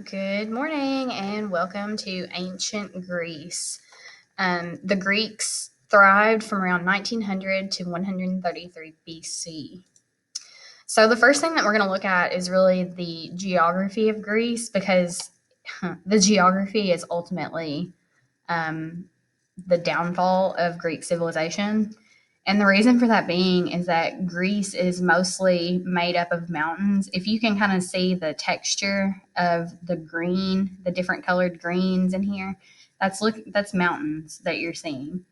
Good morning and welcome to ancient Greece. The Greeks thrived from around 1900 to 133 BC. So, the first thing that we're going to look at is really the geography of Greece because the geography is ultimately um, the downfall of Greek civilization. And the reason for that being is that Greece is mostly made up of mountains. If you can kind of see the texture of the green, the different colored greens in here, that's mountains that you're seeing.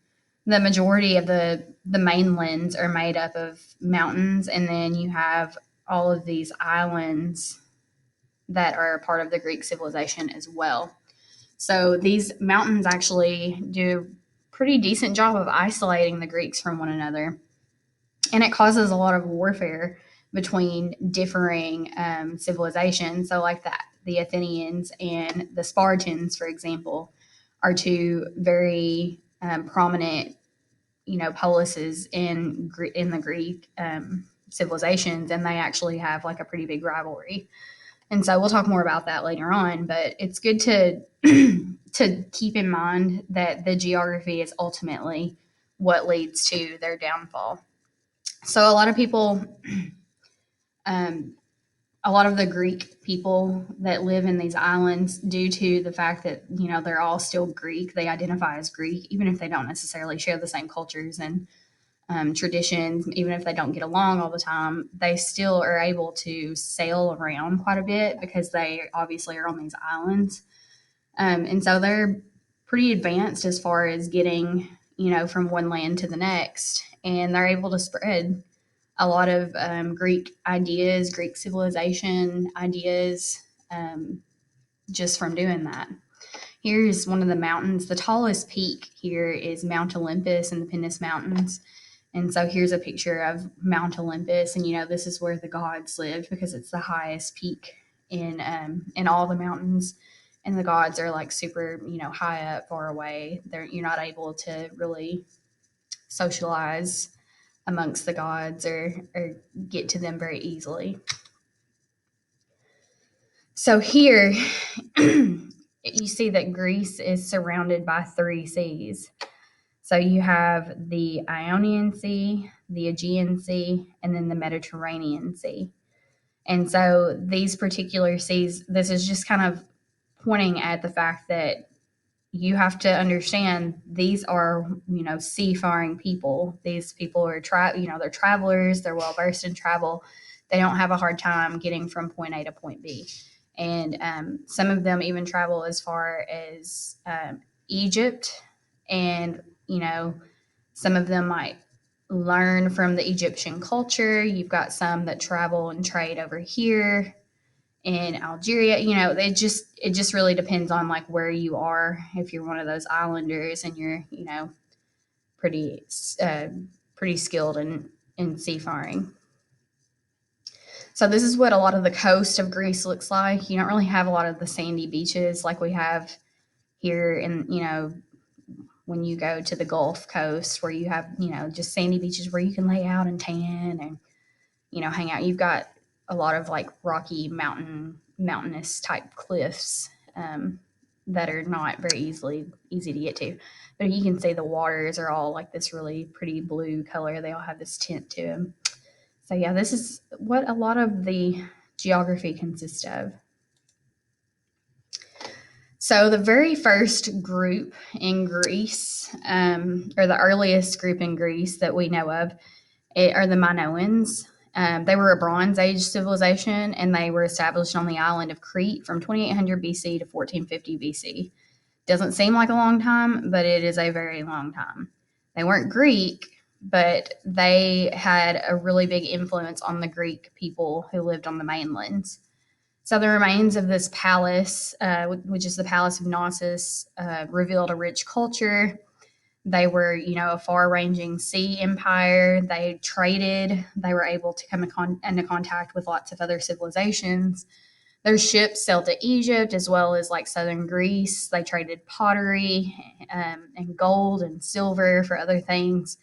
The majority of the mainlands are made up of mountains, and then you have all of these islands that are part of the Greek civilization as well. So these mountains actually do a pretty decent job of isolating the Greeks from one another. And it causes a lot of warfare between differing civilizations. So, like that, the Athenians and the Spartans, for example, are two very prominent, polises in the Greek civilizations, and they actually have like a pretty big rivalry. And so we'll talk more about that later on, but it's good to to keep in mind that the geography is ultimately what leads to their downfall. So um, a lot of the Greek people that live in these islands, due to the fact that they're all still Greek, they identify as Greek, even if they don't necessarily share the same cultures and traditions, even if they don't get along all the time, they still are able to sail around quite a bit because they obviously are on these islands. And so they're pretty advanced as far as getting, from one land to the next. And they're able to spread a lot of Greek ideas, Greek civilization ideas, um, just from doing that. Here's one of the mountains. The tallest peak here is Mount Olympus in the Pindus Mountains. And so here's a picture of Mount Olympus, and this is where the gods lived because it's the highest peak in all the mountains, and the gods are like super high up, far away. You're not able to really socialize amongst the gods or get to them very easily. So here you see that Greece is surrounded by three seas. So you have the Ionian Sea, the Aegean Sea, and then the Mediterranean Sea. And so these particular seas, this is just kind of pointing at the fact that you have to understand these are, seafaring people. These people are they're travelers, they're well versed in travel. They don't have a hard time getting from point A to point B. And some of them even travel as far as Egypt, and some of them might learn from the Egyptian culture. You've got some that travel and trade over here in Algeria. It just really depends on like where you are. If you're one of those islanders and you're pretty uh, pretty skilled in seafaring. So this is what a lot of the coast of Greece looks like. You don't really have a lot of the sandy beaches like we have here in when you go to the Gulf Coast, where you have just sandy beaches where you can lay out and tan and hang out. You've got a lot of like rocky mountainous type cliffs that are not very easy to get to. But you can see the waters are all like this really pretty blue color. They all have this tint to them. So yeah, this is what a lot of the geography consists of. So the very first group in Greece, or the earliest group in Greece that we know of, are the Minoans. They were a Bronze Age civilization, and they were established on the island of Crete from 2800 BC to 1450 BC. Doesn't seem like a long time, but it is a very long time. They weren't Greek, but they had a really big influence on the Greek people who lived on the mainlands. So the remains of this palace, which is the Palace of Knossos, revealed a rich culture. They were, a far-ranging sea empire. They traded. They were able to come into contact with lots of other civilizations. Their ships sailed to Egypt as well as like southern Greece. They traded pottery and gold and silver for other things.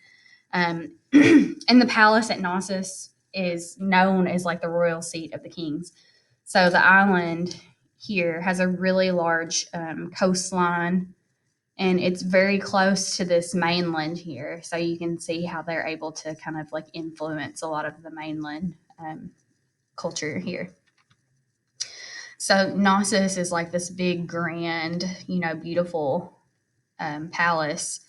And the palace at Knossos is known as like the royal seat of the kings. So the island here has a really large coastline, and it's very close to this mainland here. So you can see how they're able to kind of like influence a lot of the mainland culture here. So Knossos is like this big, grand, beautiful palace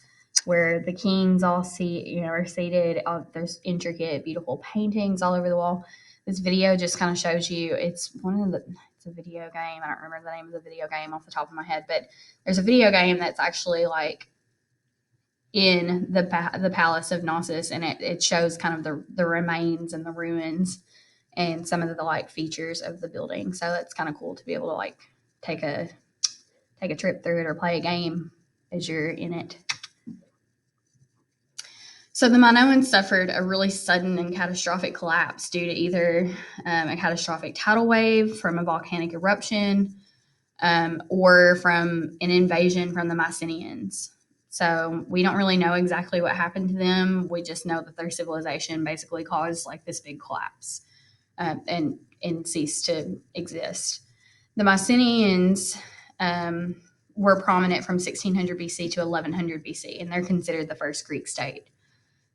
where the kings all are seated. There's intricate, beautiful paintings all over the wall. This video just kind of shows you. It's a video game. I don't remember the name of the video game off the top of my head, but there's a video game that's actually like in the palace of Knossos, and it shows kind of the remains and the ruins and some of the like features of the building. So it's kind of cool to be able to like take a trip through it or play a game as you're in it. So the Minoans suffered a really sudden and catastrophic collapse due to either a catastrophic tidal wave from a volcanic eruption or from an invasion from the Mycenaeans. So we don't really know exactly what happened to them. We just know that their civilization basically caused like this big collapse and ceased to exist. The Mycenaeans were prominent from 1600 BC to 1100 BC, and they're considered the first Greek state.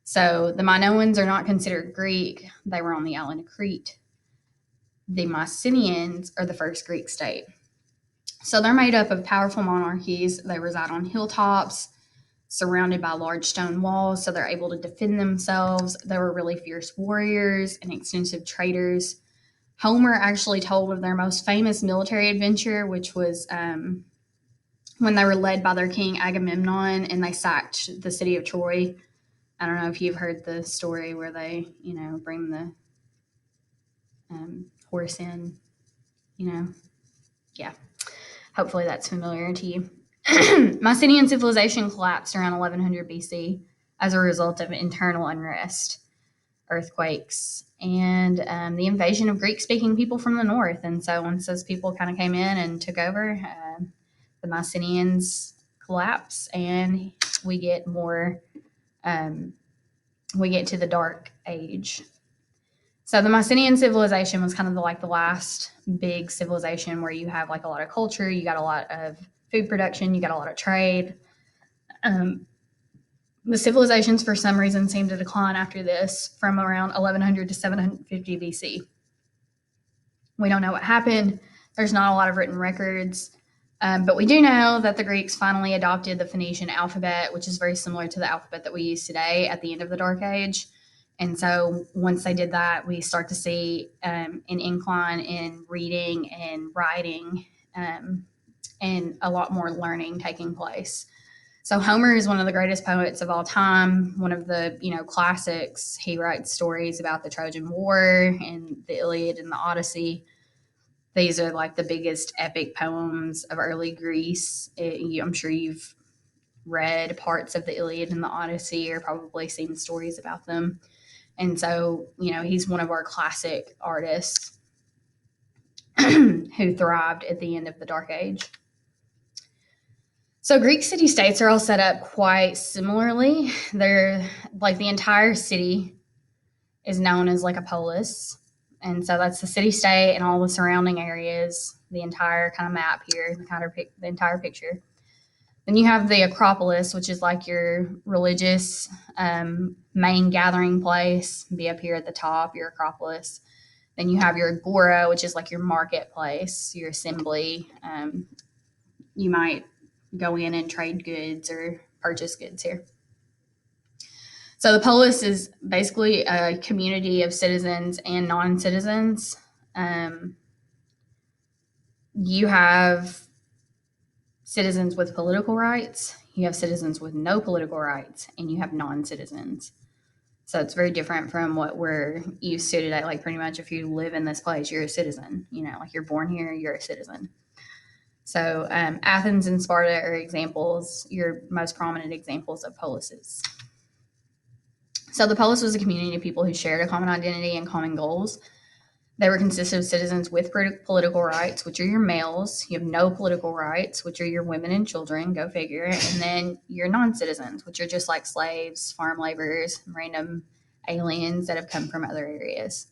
So the Minoans are not considered Greek. They were on the island of Crete. The Mycenaeans are the first Greek state. So they're made up of powerful monarchies. They reside on hilltops, surrounded by large stone walls, so they're able to defend themselves. They were really fierce warriors and extensive traders. Homer actually told of their most famous military adventure, which was when they were led by their king Agamemnon and they sacked the city of Troy. I don't know if you've heard the story where they, bring the horse in, Yeah. Hopefully that's familiar to you. Mycenaean civilization collapsed around 1100 BC as a result of internal unrest, earthquakes, and the invasion of Greek-speaking people from the north. And so once those people kind of came in and took over, the Mycenaeans collapse, and we get more. We get to the Dark Age. So the Mycenaean civilization was kind of the last big civilization where you have like a lot of culture, you got a lot of food production, you got a lot of trade. The civilizations, for some reason, seem to decline after this from around 1100 to 750 BC. We don't know what happened. There's not a lot of written records. But we do know that the Greeks finally adopted the Phoenician alphabet, which is very similar to the alphabet that we use today at the end of the Dark Age. And so once they did that, we start to see an incline in reading and writing and a lot more learning taking place. So Homer is one of the greatest poets of all time, one of the classics. He writes stories about the Trojan War and the Iliad and the Odyssey. These are like the biggest epic poems of early Greece. I'm sure you've read parts of the Iliad and the Odyssey or probably seen stories about them. And so, he's one of our classic artists who thrived at the end of the Dark Age. So Greek city-states are all set up quite similarly. They're like the entire city is known as like a polis. And so that's the city-state and all the surrounding areas, the entire kind of map here, the entire picture. Then you have the Acropolis, which is like your religious main gathering place, be up here at the top, your Acropolis. Then you have your Agora, which is like your marketplace, your assembly. You might go in and trade goods or purchase goods here. So the polis is basically a community of citizens and non-citizens. You have citizens with political rights, you have citizens with no political rights, and you have non-citizens. So it's very different from what we're used to today. Like pretty much if you live in this place, you're a citizen. Like you're born here, you're a citizen. So Athens and Sparta are examples, your most prominent examples of polises. So the polis was a community of people who shared a common identity and common goals. They were consisted of citizens with political rights, which are your males. You have no political rights, which are your women and children, go figure. And then your non-citizens, which are just like slaves, farm laborers, random aliens that have come from other areas.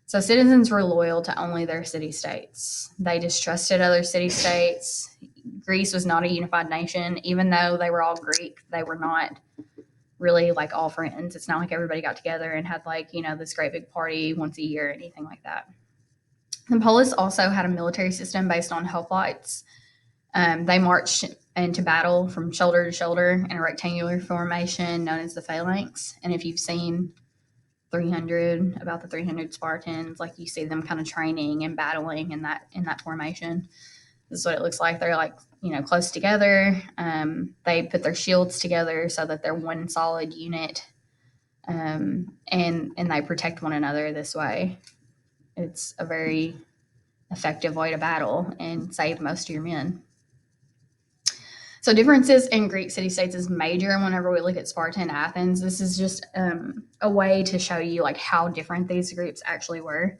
So citizens were loyal to only their city-states. They distrusted other city-states. Greece was not a unified nation. Even though they were all Greek, they were not really like all friends. It's not like everybody got together and had like, this great big party once a year or anything like that. The Polis also had a military system based on hoplites. They marched into battle from shoulder to shoulder in a rectangular formation known as the phalanx. And if you've seen about the 300 Spartans, like you see them kind of training and battling in that formation. This is what it looks like. They're like, close together. They put their shields together so that they're one solid unit, and they protect one another this way. It's a very effective way to battle and save most of your men. So differences in Greek city-states is major whenever we look at Sparta and Athens. This is just a way to show you like how different these groups actually were.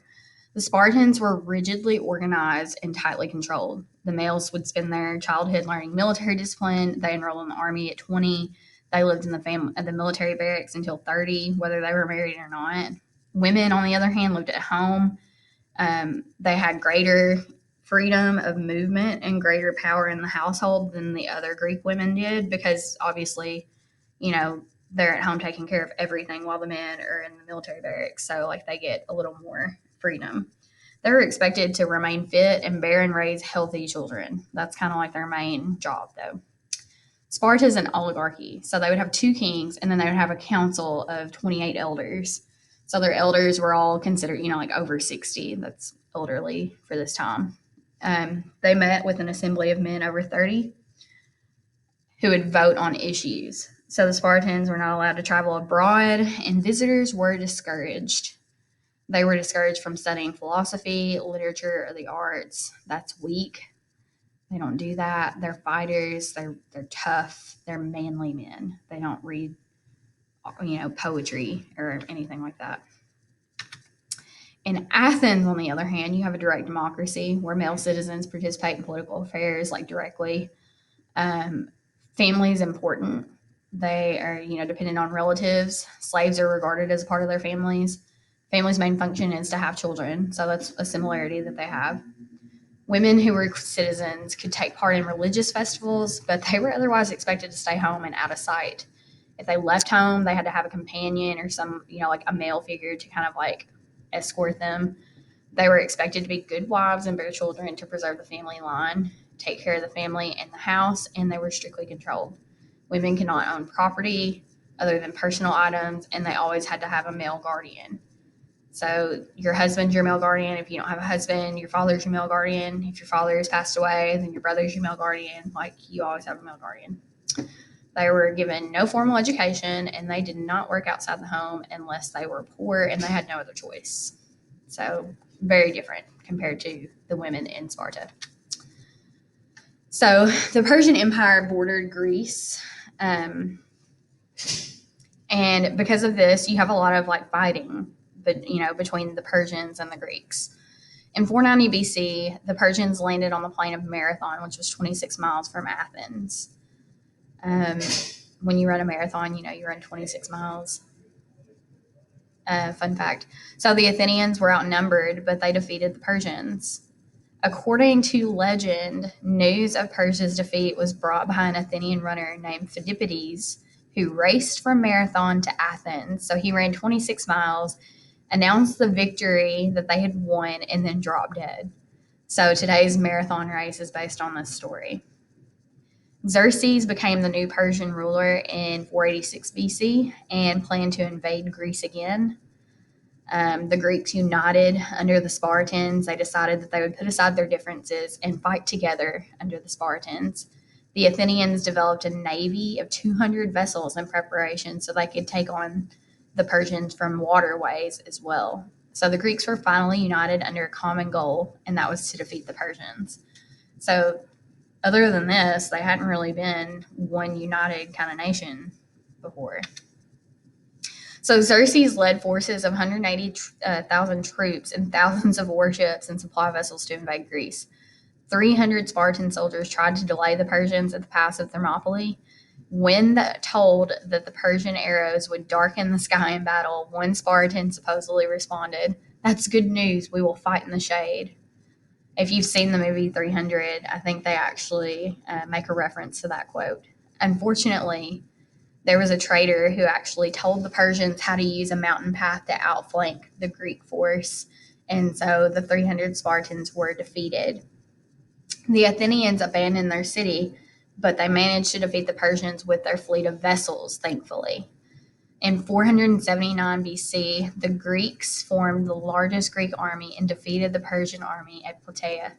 The Spartans were rigidly organized and tightly controlled. The males would spend their childhood learning military discipline. They enrolled in the army at 20. They lived in the military barracks until 30, whether they were married or not. Women, on the other hand, lived at home. They had greater freedom of movement and greater power in the household than the other Greek women did, because obviously, they're at home taking care of everything while the men are in the military barracks. So like they get a little more freedom. They were expected to remain fit and bear and raise healthy children. That's kind of like their main job, though. Sparta is an oligarchy. So they would have 2 kings, and then they would have a council of 28 elders. So their elders were all considered, like over 60. That's elderly for this time. They met with an assembly of men over 30 who would vote on issues. So the Spartans were not allowed to travel abroad, and visitors were discouraged. They were discouraged from studying philosophy, literature, or the arts. That's weak. They don't do that. They're fighters. They're tough. They're manly men. They don't read, poetry or anything like that. In Athens, on the other hand, you have a direct democracy where male citizens participate in political affairs like directly. Family is important. They are, dependent on relatives. Slaves are regarded as part of their families. Family's main function is to have children, so that's a similarity that they have. Women who were citizens could take part in religious festivals, but they were otherwise expected to stay home and out of sight. If they left home, they had to have a companion or some, like a male figure to kind of like escort them. They were expected to be good wives and bear children to preserve the family line, take care of the family and the house, and they were strictly controlled. Women could not own property other than personal items, and they always had to have a male guardian. So your husband's your male guardian. If you don't have a husband, your father's your male guardian. If your father has passed away, then your brother's your male guardian. Like, you always have a male guardian. They were given no formal education, and they did not work outside the home unless they were poor and they had no other choice. So very different compared to the women in Sparta. So the Persian Empire bordered Greece. And because of this, you have a lot of like fighting, between the Persians and the Greeks. In 490 BC, the Persians landed on the plain of Marathon, which was 26 miles from Athens. When you run a marathon, you run 26 miles. Fun fact. So the Athenians were outnumbered, but they defeated the Persians. According to legend, news of Persia's defeat was brought by an Athenian runner named Phidippides, who raced from Marathon to Athens. So he ran 26 miles, announced the victory that they had won, and then dropped dead. So today's marathon race is based on this story. Xerxes became the new Persian ruler in 486 BC and planned to invade Greece again. The Greeks united under the Spartans. They decided that they would put aside their differences and fight together under the Spartans. The Athenians developed a navy of 200 vessels in preparation so they could take on the Persians from waterways as well. So the Greeks were finally united under a common goal, and that was to defeat the Persians. So other than this, they hadn't really been one united kind of nation before. So Xerxes led forces of 180,000 troops and thousands of warships and supply vessels to invade Greece. 300 Spartan soldiers tried to delay the Persians at the pass of Thermopylae. When told that the Persian arrows would darken the sky in battle, one Spartan supposedly responded, That's good news. We will fight in the shade. If you've seen the movie 300, I think they actually make a reference to that quote. Unfortunately, there was a traitor who actually told the Persians how to use a mountain path to outflank the Greek force, and so the 300 Spartans were defeated. The Athenians abandoned their city, but they managed to defeat the Persians with their fleet of vessels, thankfully. In 479 BC, the Greeks formed the largest Greek army and defeated the Persian army at Plataea.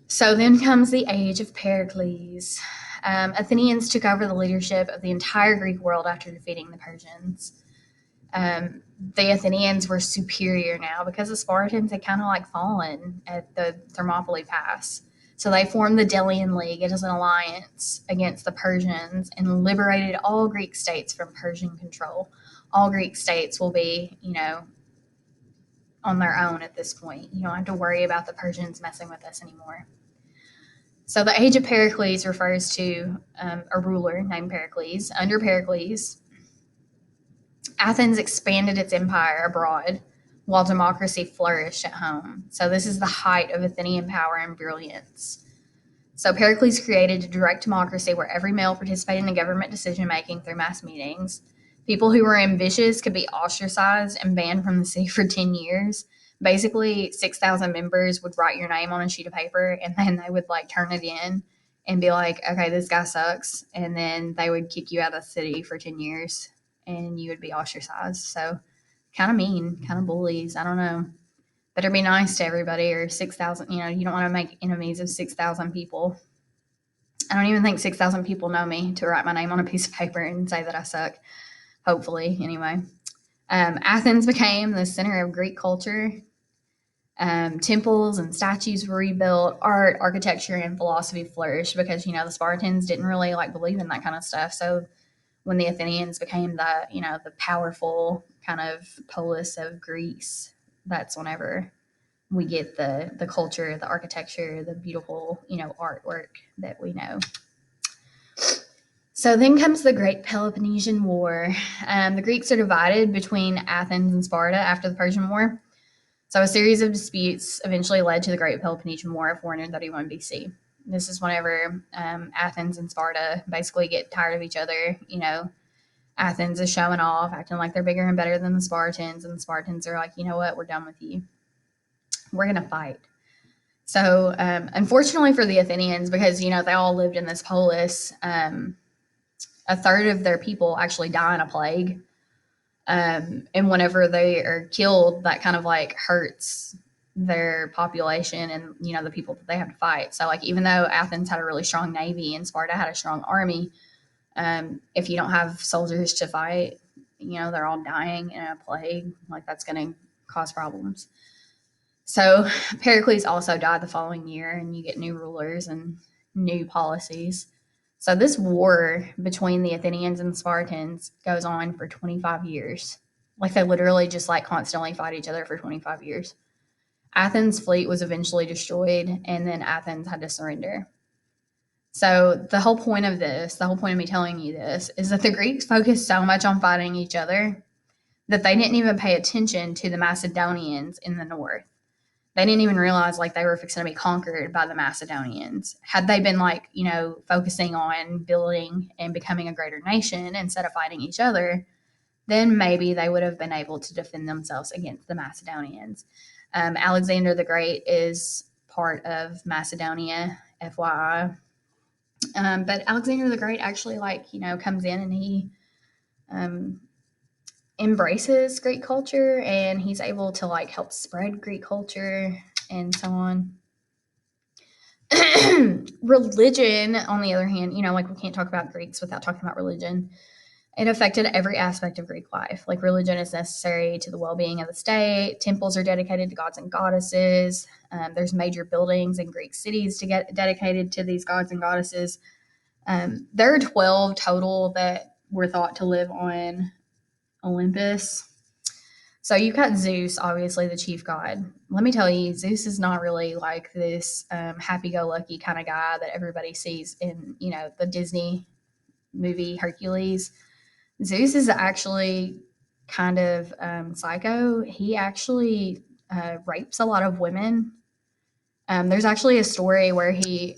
So then comes the age of Pericles. Athenians took over the leadership of the entire Greek world after defeating the Persians. The Athenians were superior now because the Spartans had kind of like fallen at the Thermopylae Pass. So they formed the Delian League as an alliance against the Persians and liberated all Greek states from Persian control. All Greek states will be, on their own at this point. You don't have to worry about the Persians messing with us anymore. So the age of Pericles refers to a ruler named Pericles. Under Pericles, Athens expanded its empire abroad while democracy flourished at home. So this is the height of Athenian power and brilliance. So Pericles created a direct democracy where every male participated in government decision making through mass meetings. People who were ambitious could be ostracized and banned from the city for 10 years. Basically, 6,000 members would write your name on a sheet of paper, and then they would turn it in and be like, okay, this guy sucks. And then they would kick you out of the city for 10 years and you would be ostracized. So kind of mean, kind of bullies. I don't know. Better be nice to everybody, or 6,000, you don't want to make enemies of 6,000 people. I don't even think 6,000 people know me to write my name on a piece of paper and say that I suck. Hopefully, anyway. Athens became the center of Greek culture. Temples and statues were rebuilt. Art, architecture, and philosophy flourished because, the Spartans didn't really believe in that kind of stuff. So when the Athenians became the powerful kind of polis of Greece, that's whenever we get the culture, the architecture, the beautiful, artwork that we know. So then comes the Great Peloponnesian War. The Greeks are divided between Athens and Sparta after the Persian War. So a series of disputes eventually led to the Great Peloponnesian War of 431 BC. This is whenever Athens and Sparta basically get tired of each other. Athens is showing off, acting like they're bigger and better than the Spartans, and the Spartans are like, you know what, we're done with you. We're going to fight. So unfortunately for the Athenians, because, they all lived in this polis, a third of their people actually die in a plague. And whenever they are killed, that kind of hurts their population and, the people that they have to fight. So even though Athens had a really strong navy and Sparta had a strong army, if you don't have soldiers to fight, they're all dying in a plague. That's going to cause problems. So Pericles also died the following year, and you get new rulers and new policies. So this war between the Athenians and the Spartans goes on for 25 years. They literally just constantly fight each other for 25 years. Athens' fleet was eventually destroyed, and then Athens had to surrender. So the whole point of me telling you this, is that the Greeks focused so much on fighting each other that they didn't even pay attention to the Macedonians in the north. They didn't even realize they were fixing to be conquered by the Macedonians. Had they been focusing on building and becoming a greater nation instead of fighting each other, then maybe they would have been able to defend themselves against the Macedonians. Alexander the Great is part of Macedonia, FYI. But Alexander the Great actually comes in and he embraces Greek culture, and he's able to help spread Greek culture and so on. Religion, on the other hand, we can't talk about Greeks without talking about religion. It affected every aspect of Greek life. Religion is necessary to the well-being of the state. Temples are dedicated to gods and goddesses. There's major buildings in Greek cities to get dedicated to these gods and goddesses. There are 12 total that were thought to live on Olympus. So you've got Zeus, obviously the chief god. Let me tell you, Zeus is not really this happy-go-lucky kind of guy that everybody sees in, the Disney movie Hercules. Zeus is actually kind of psycho. He actually rapes a lot of women. There's actually a story where he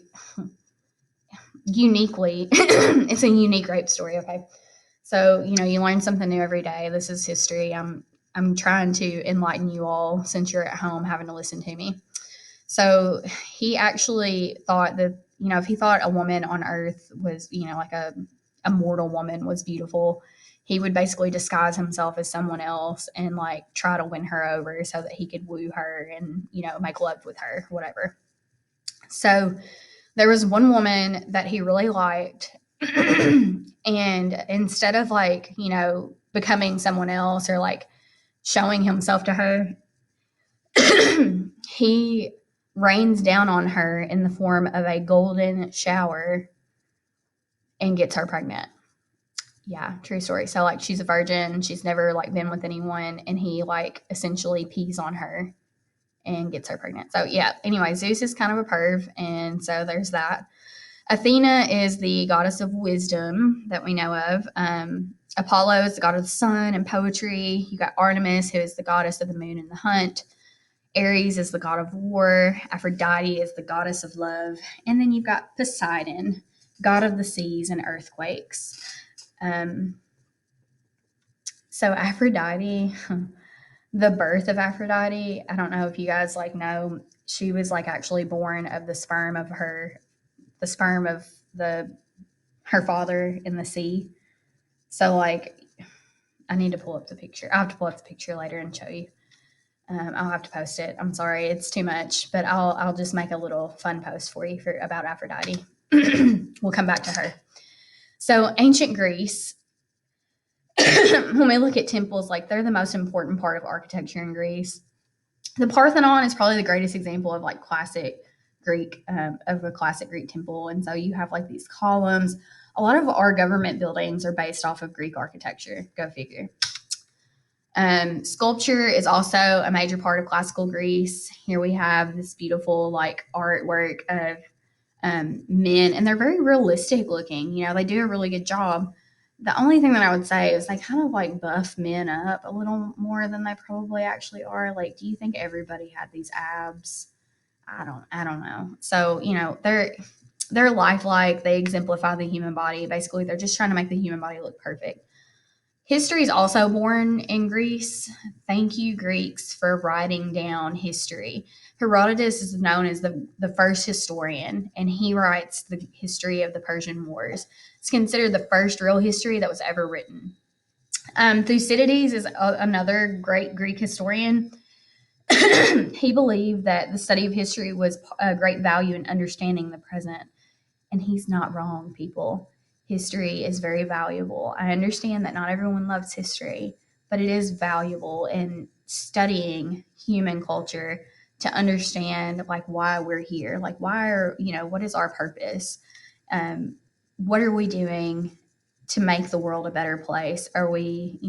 uniquely, it's a unique rape story. Okay, so you learn something new every day. This is history. I'm trying to enlighten you all since you're at home having to listen to me. So he actually thought that, if he thought a woman on earth was, like a mortal woman was beautiful, he would basically disguise himself as someone else and like try to win her over so that he could woo her and, make love with her, whatever. So there was one woman that he really liked. And instead of like, becoming someone else or like showing himself to her, he rains down on her in the form of a golden shower and gets her pregnant. Yeah, true story. So like she's a virgin, she's never like been with anyone, and he like essentially pees on her and gets her pregnant. So yeah, anyway, Zeus is kind of a perv, and so there's that. Athena is the goddess of wisdom that we know of. Apollo is the god of the sun and poetry. You got Artemis, who is the goddess of the moon and the hunt. Ares is the god of war. Aphrodite is the goddess of love. And then you've got Poseidon, god of the seas and earthquakes. So Aphrodite, the birth of Aphrodite, I don't know if you guys like know, she was like actually born of the sperm of her father in the sea. So like, I need to pull up the picture. I'll have to pull up the picture later and show you. I'll have to post it. I'm sorry, it's too much, but I'll just make a little fun post for you about Aphrodite. We'll come back to her. So ancient Greece, when we look at temples, like they're the most important part of architecture in Greece. The Parthenon is probably the greatest example of like classic Greek, of a classic Greek temple. And so you have like these columns. A lot of our government buildings are based off of Greek architecture. Go figure. Sculpture is also a major part of classical Greece. Here we have this beautiful like artwork of men, and they're very realistic looking. They do a really good job. The only thing that I would say is they kind of like buff men up a little more than they probably actually are. Like, do you think everybody had these abs? I don't know. So, they're lifelike. They exemplify the human body. Basically, they're just trying to make the human body look perfect. History is also born in Greece. Thank you, Greeks, for writing down history. Herodotus is known as the first historian, and he writes the history of the Persian Wars. It's considered the first real history that was ever written. Thucydides is another great Greek historian. He believed that the study of history was a great value in understanding the present. And he's not wrong, people. History is very valuable. I understand that not everyone loves history, but it is valuable in studying human culture to understand like why we're here, like what is our purpose? What are we doing to make the world a better place? Are we,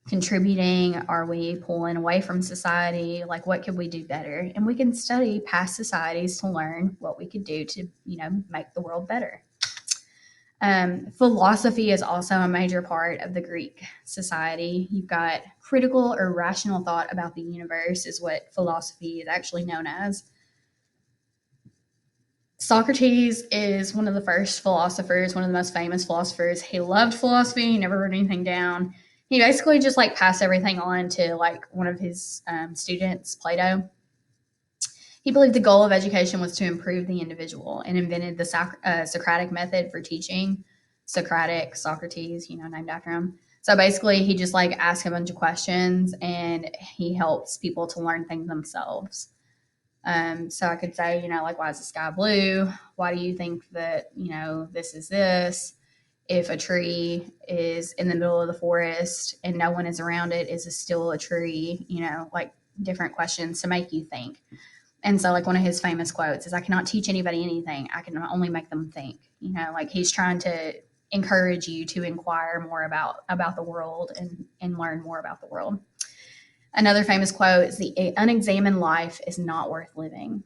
contributing? Are we pulling away from society? Like, what could we do better? And we can study past societies to learn what we could do to, make the world better. Philosophy is also a major part of the Greek society. You've got critical or rational thought about the universe is what philosophy is actually known as. Socrates is one of the first philosophers, one of the most famous philosophers. He loved philosophy. He never wrote anything down. He basically just like passed everything on to like one of his students, Plato. He believed the goal of education was to improve the individual and invented the Socratic method for teaching. Socrates, named after him. So basically, he just like asks a bunch of questions and he helps people to learn things themselves. So I could say, like, why is the sky blue? Why do you think that, this is this? If a tree is in the middle of the forest and no one is around it, is it still a tree? Like different questions to make you think. And so like one of his famous quotes is, I cannot teach anybody anything. I can only make them think, like he's trying to encourage you to inquire more about the world and learn more about the world. Another famous quote is, the unexamined life is not worth living.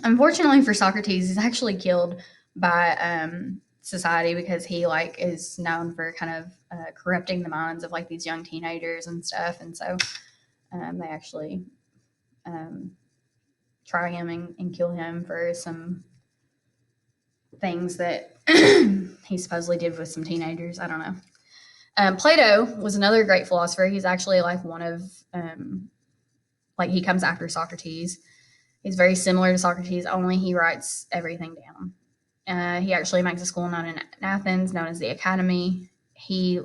Unfortunately for Socrates, he's actually killed by society because he like is known for kind of corrupting the minds of like these young teenagers and stuff. And so they actually um, try him and kill him for some things that he supposedly did with some teenagers. I don't know. Plato was another great philosopher. He's actually like one of like he comes after Socrates. He's very similar to Socrates, only he writes everything down. He actually makes a school known in Athens, known as the Academy. He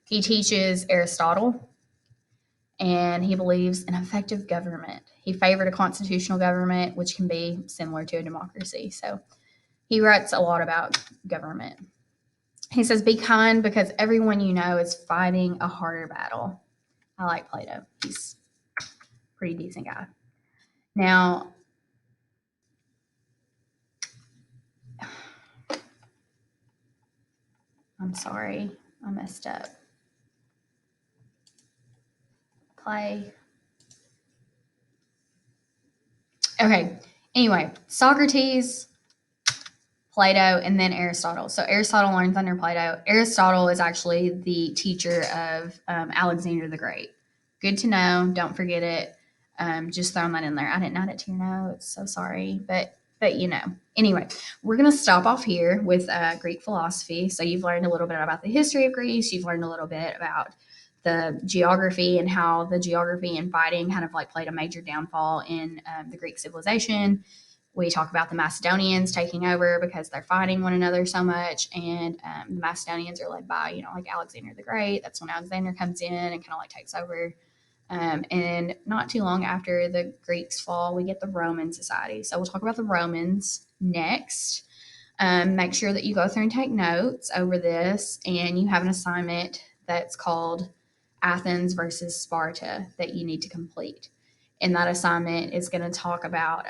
teaches Aristotle, and he believes in effective government. He favored a constitutional government, which can be similar to a democracy. So he writes a lot about government. He says, "Be kind because everyone you know is fighting a harder battle." I like Plato. He's a pretty decent guy. Now, I'm sorry, I messed up. Play. Okay. Anyway, Socrates, Plato, and then Aristotle. So Aristotle learns under Plato. Aristotle is actually the teacher of Alexander the Great. Good to know. Don't forget it. Just throwing that in there. I didn't add it to your notes, so sorry. But you know. Anyway, we're going to stop off here with Greek philosophy. So you've learned a little bit about the history of Greece. You've learned a little bit about the geography and how the geography and fighting kind of like played a major downfall in the Greek civilization. We talk about the Macedonians taking over because they're fighting one another so much, and the Macedonians are led by, you know, like Alexander the Great. That's when Alexander comes in and kind of like takes over. And not too long after the Greeks fall, we get the Roman society. So we'll talk about the Romans next. Make sure that you go through and take notes over this, and you have an assignment that's called Athens versus Sparta that you need to complete. And that assignment is going to talk about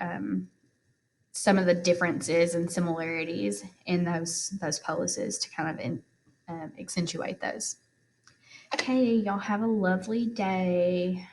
some of the differences and similarities in those policies to kind of accentuate those. Okay, y'all have a lovely day.